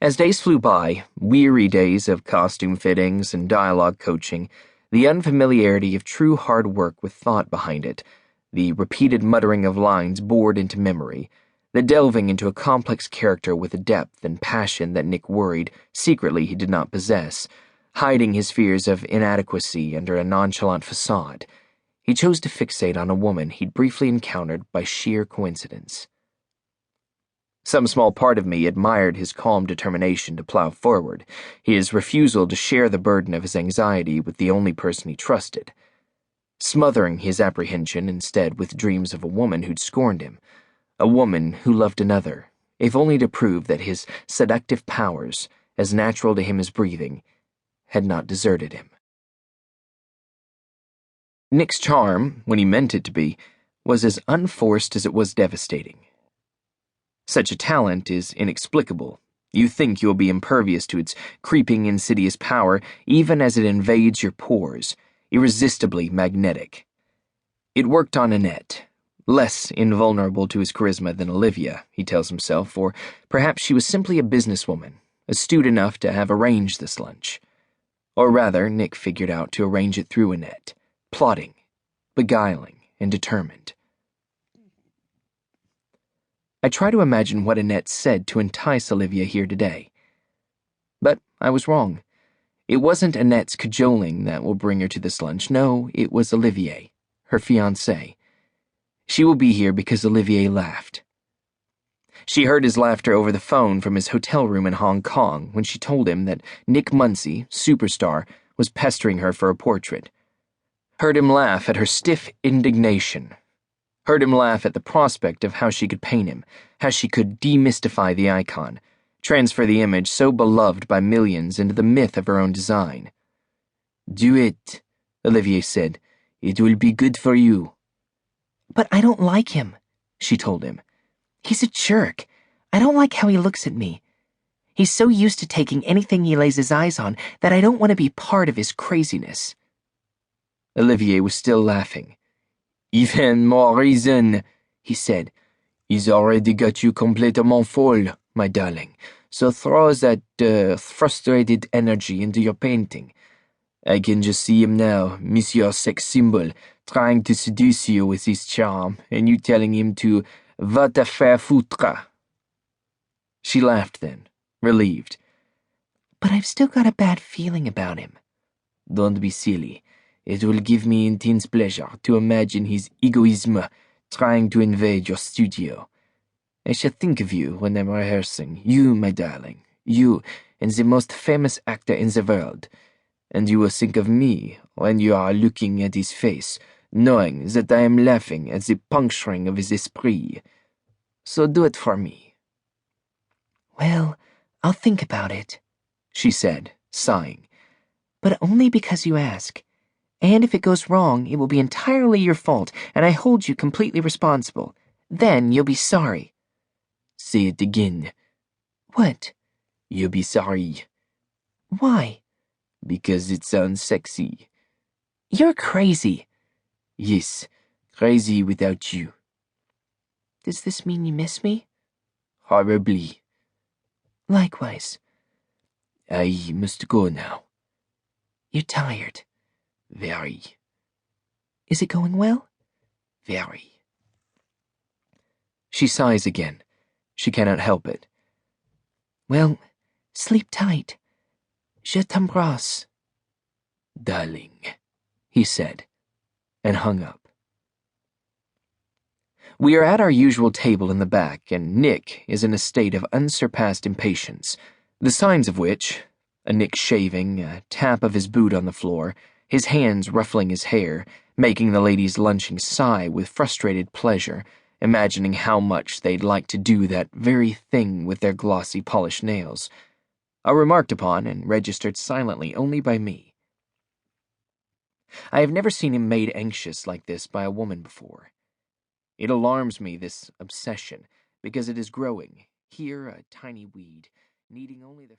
As days flew by, weary days of costume fittings and dialogue coaching, the unfamiliarity of true hard work with thought behind it, the repeated muttering of lines bored into memory, the delving into a complex character with a depth and passion that Nick worried secretly he did not possess, hiding his fears of inadequacy under a nonchalant facade, he chose to fixate on a woman he'd briefly encountered by sheer coincidence. Some small part of me admired his calm determination to plow forward, his refusal to share the burden of his anxiety with the only person he trusted, smothering his apprehension instead with dreams of a woman who'd scorned him, a woman who loved another, if only to prove that his seductive powers, as natural to him as breathing, had not deserted him. Nick's charm, when he meant it to be, was as unforced as it was devastating. Such a talent is inexplicable. You think you'll be impervious to its creeping, insidious power even as it invades your pores, irresistibly magnetic. It worked on Annette, less invulnerable to his charisma than Olivia, he tells himself, or perhaps she was simply a businesswoman, astute enough to have arranged this lunch. Or rather, Nick figured out to arrange it through Annette, plotting, beguiling, and determined. I try to imagine what Annette said to entice Olivia here today. But I was wrong. It wasn't Annette's cajoling that will bring her to this lunch. No, it was Olivier, her fiancé. She will be here because Olivier laughed. She heard his laughter over the phone from his hotel room in Hong Kong when she told him that Nick Muncie, superstar, was pestering her for a portrait. Heard him laugh at her stiff indignation. Heard him laugh at the prospect of how she could paint him, how she could demystify the icon, transfer the image so beloved by millions into the myth of her own design. "Do it," Olivier said. "It will be good for you." "But I don't like him," she told him. "He's a jerk. I don't like how he looks at me. He's so used to taking anything he lays his eyes on that I don't want to be part of his craziness." Olivier was still laughing. "Even more reason," he said. "He's already got you complètement folle, my darling, so throw that frustrated energy into your painting. I can just see him now, Monsieur Sex Symbol, trying to seduce you with his charm, and you telling him to va te faire foutre." She laughed then, relieved. "But I've still got a bad feeling about him." "Don't be silly. It will give me intense pleasure to imagine his egoism trying to invade your studio. I shall think of you when I'm rehearsing, you, my darling, you, and the most famous actor in the world, and you will think of me when you are looking at his face, knowing that I am laughing at the puncturing of his esprit. So do it for me." "Well, I'll think about it," she said, sighing, "but only because you ask. And if it goes wrong, it will be entirely your fault, and I hold you completely responsible. Then you'll be sorry." "Say it again." "What?" "You'll be sorry." "Why?" "Because it sounds sexy." "You're crazy." "Yes, crazy without you." "Does this mean you miss me?" "Horribly." "Likewise." "I must go now." "You're tired." "Very." "Is it going well?" "Very." She sighs again. She cannot help it. "Well, sleep tight. Je t'embrasse." "Darling," he said, and hung up. We are at our usual table in the back, and Nick is in a state of unsurpassed impatience, the signs of which, a Nick shaving, a tap of his boot on the floor, his hands ruffling his hair, making the ladies lunching sigh with frustrated pleasure, imagining how much they'd like to do that very thing with their glossy polished nails, are remarked upon and registered silently only by me. I have never seen him made anxious like this by a woman before. It alarms me, this obsession, because it is growing, here a tiny weed, needing only the